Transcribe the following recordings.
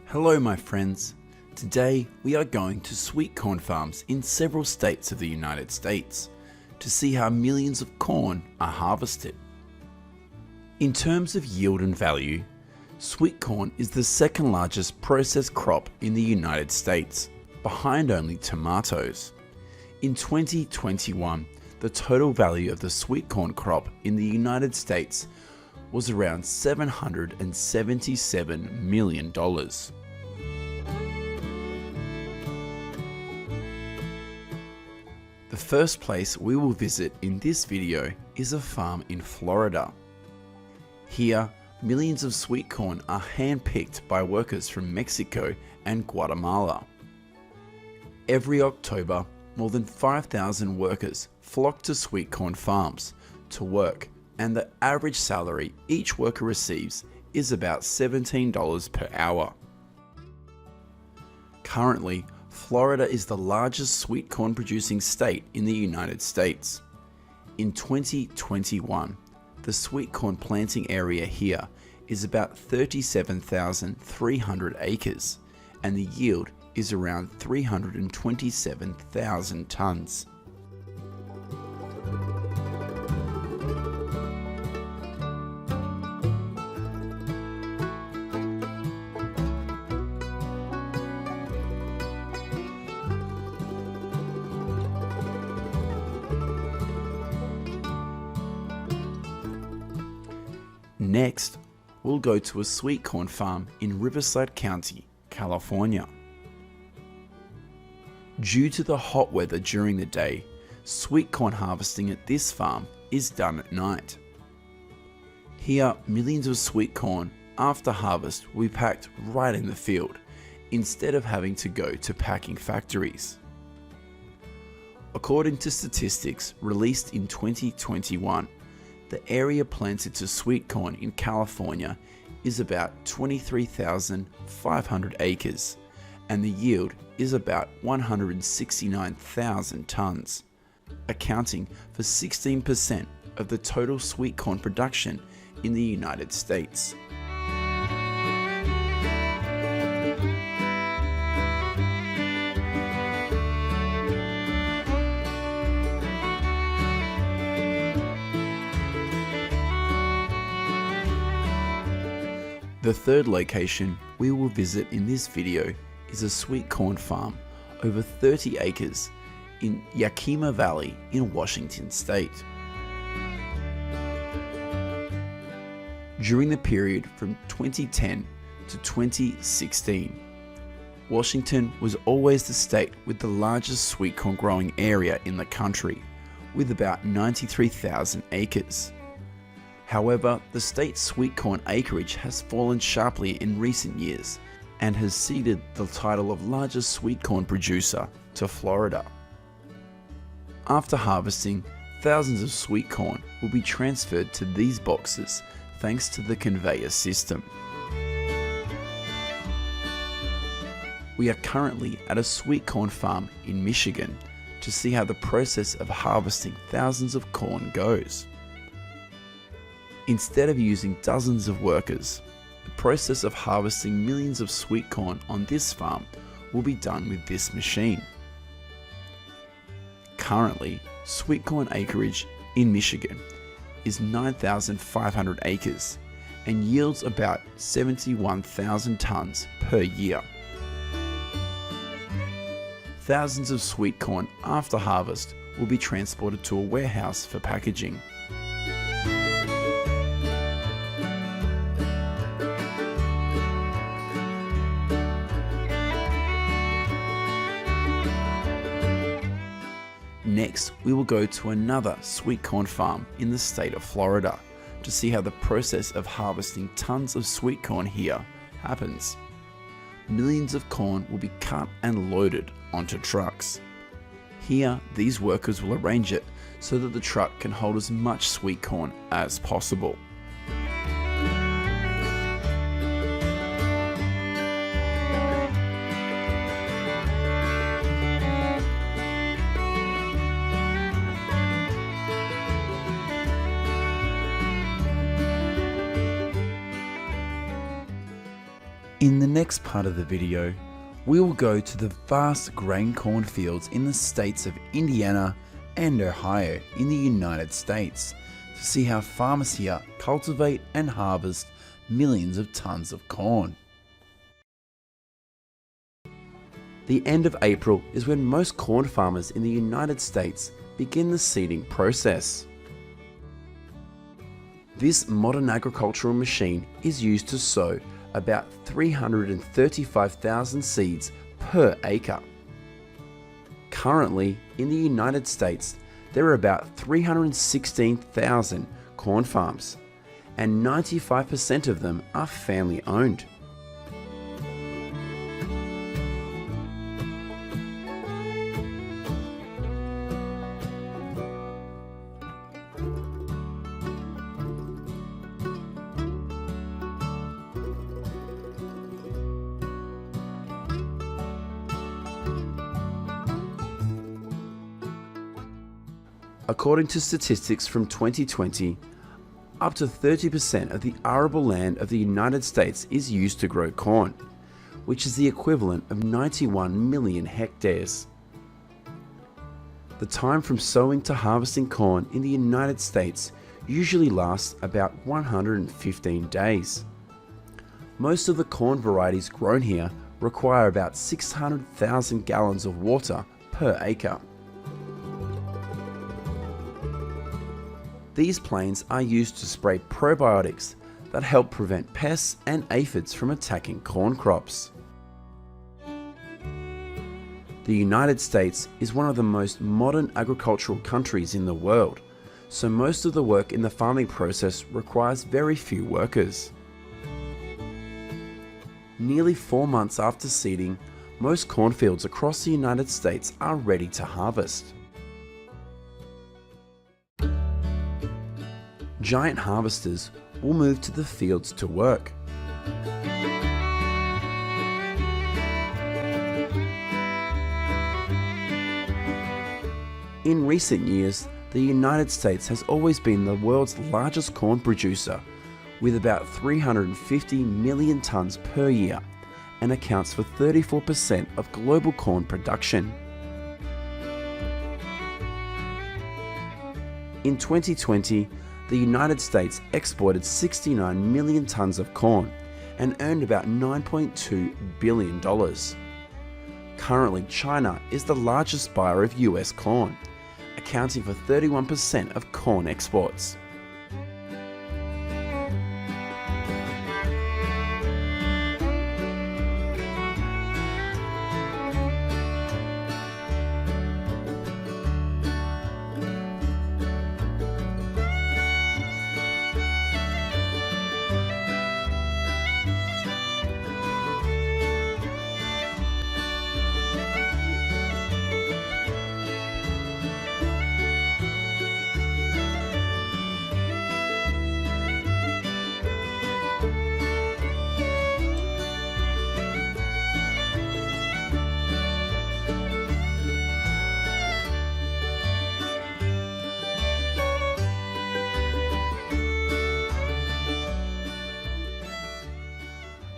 Hello my friends. Today we are going to sweet corn farms in several states of the United States to see how millions of corn are harvested. In terms of yield and value, sweet corn is the second largest processed crop in the United States, behind only tomatoes. In 2021, the total value of the sweet corn crop in the United States was around $777 million. The first place we will visit in this video is a farm in Florida. Here, millions of sweet corn are hand-picked by workers from Mexico and Guatemala. Every October, more than 5,000 workers flock to sweet corn farms to work, and the average salary each worker receives is about $17 per hour. Currently, Florida is the largest sweet corn producing state in the United States. In 2021, the sweet corn planting area here is about 37,300 acres, and the yield is around 327,000 tons. Next, we'll go to a sweet corn farm in Riverside County, California. Due to the hot weather during the day, sweet corn harvesting at this farm is done at night. Here, millions of sweet corn after harvest will be packed right in the field, instead of having to go to packing factories. According to statistics released in 2021, the area planted to sweet corn in California is about 23,500 acres, and the yield is about 169,000 tons, accounting for 16% of the total sweet corn production in the United States. The third location we will visit in this video is a sweet corn farm over 30 acres in Yakima Valley in Washington State. During the period from 2010 to 2016, Washington was always the state with the largest sweet corn growing area in the country, with about 93,000 acres. However, the state's sweet corn acreage has fallen sharply in recent years and has ceded the title of largest sweet corn producer to Florida. After harvesting, thousands of sweet corn will be transferred to these boxes thanks to the conveyor system. We are currently at a sweet corn farm in Michigan to see how the process of harvesting thousands of corn goes. Instead of using dozens of workers, the process of harvesting millions of sweet corn on this farm will be done with this machine. Currently, sweet corn acreage in Michigan is 9,500 acres and yields about 71,000 tons per year. Thousands of sweet corn after harvest will be transported to a warehouse for packaging. Next, we will go to another sweet corn farm in the state of Florida to see how the process of harvesting tons of sweet corn here happens. Millions of corn will be cut and loaded onto trucks. Here, these workers will arrange it so that the truck can hold as much sweet corn as possible. In the next part of the video, we will go to the vast grain corn fields in the states of Indiana and Ohio in the United States to see how farmers here cultivate and harvest millions of tons of corn. The end of April is when most corn farmers in the United States begin the seeding process. This modern agricultural machine is used to sow about 335,000 seeds per acre. Currently, in the United States, there are about 316,000 corn farms, and 95% of them are family owned. According to statistics from 2020, up to 30% of the arable land of the United States is used to grow corn, which is the equivalent of 91 million hectares. The time from sowing to harvesting corn in the United States usually lasts about 115 days. Most of the corn varieties grown here require about 600,000 gallons of water per acre. These planes are used to spray probiotics that help prevent pests and aphids from attacking corn crops. The United States is one of the most modern agricultural countries in the world, so most of the work in the farming process requires very few workers. Nearly 4 months after seeding, most cornfields across the United States are ready to harvest. Giant harvesters will move to the fields to work. In recent years, the United States has always been the world's largest corn producer, with about 350 million tons per year, and accounts for 34% of global corn production. In 2020, the United States exported 69 million tons of corn and earned about $9.2 billion. Currently, China is the largest buyer of US corn, accounting for 31% of corn exports.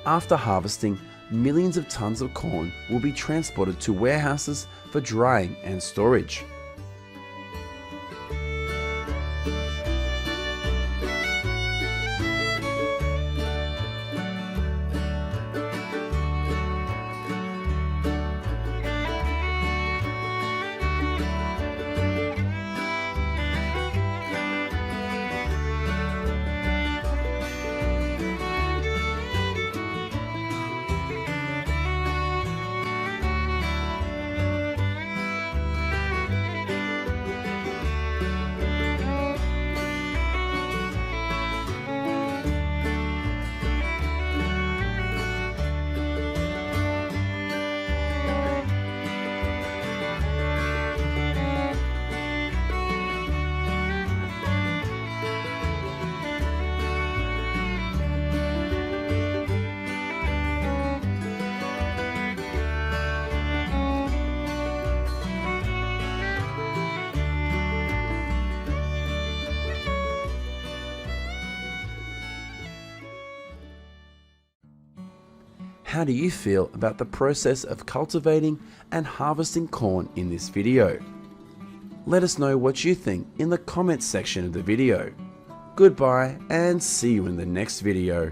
After harvesting, millions of tons of corn will be transported to warehouses for drying and storage. How do you feel about the process of cultivating and harvesting corn in this video? Let us know what you think in the comments section of the video. Goodbye and see you in the next video.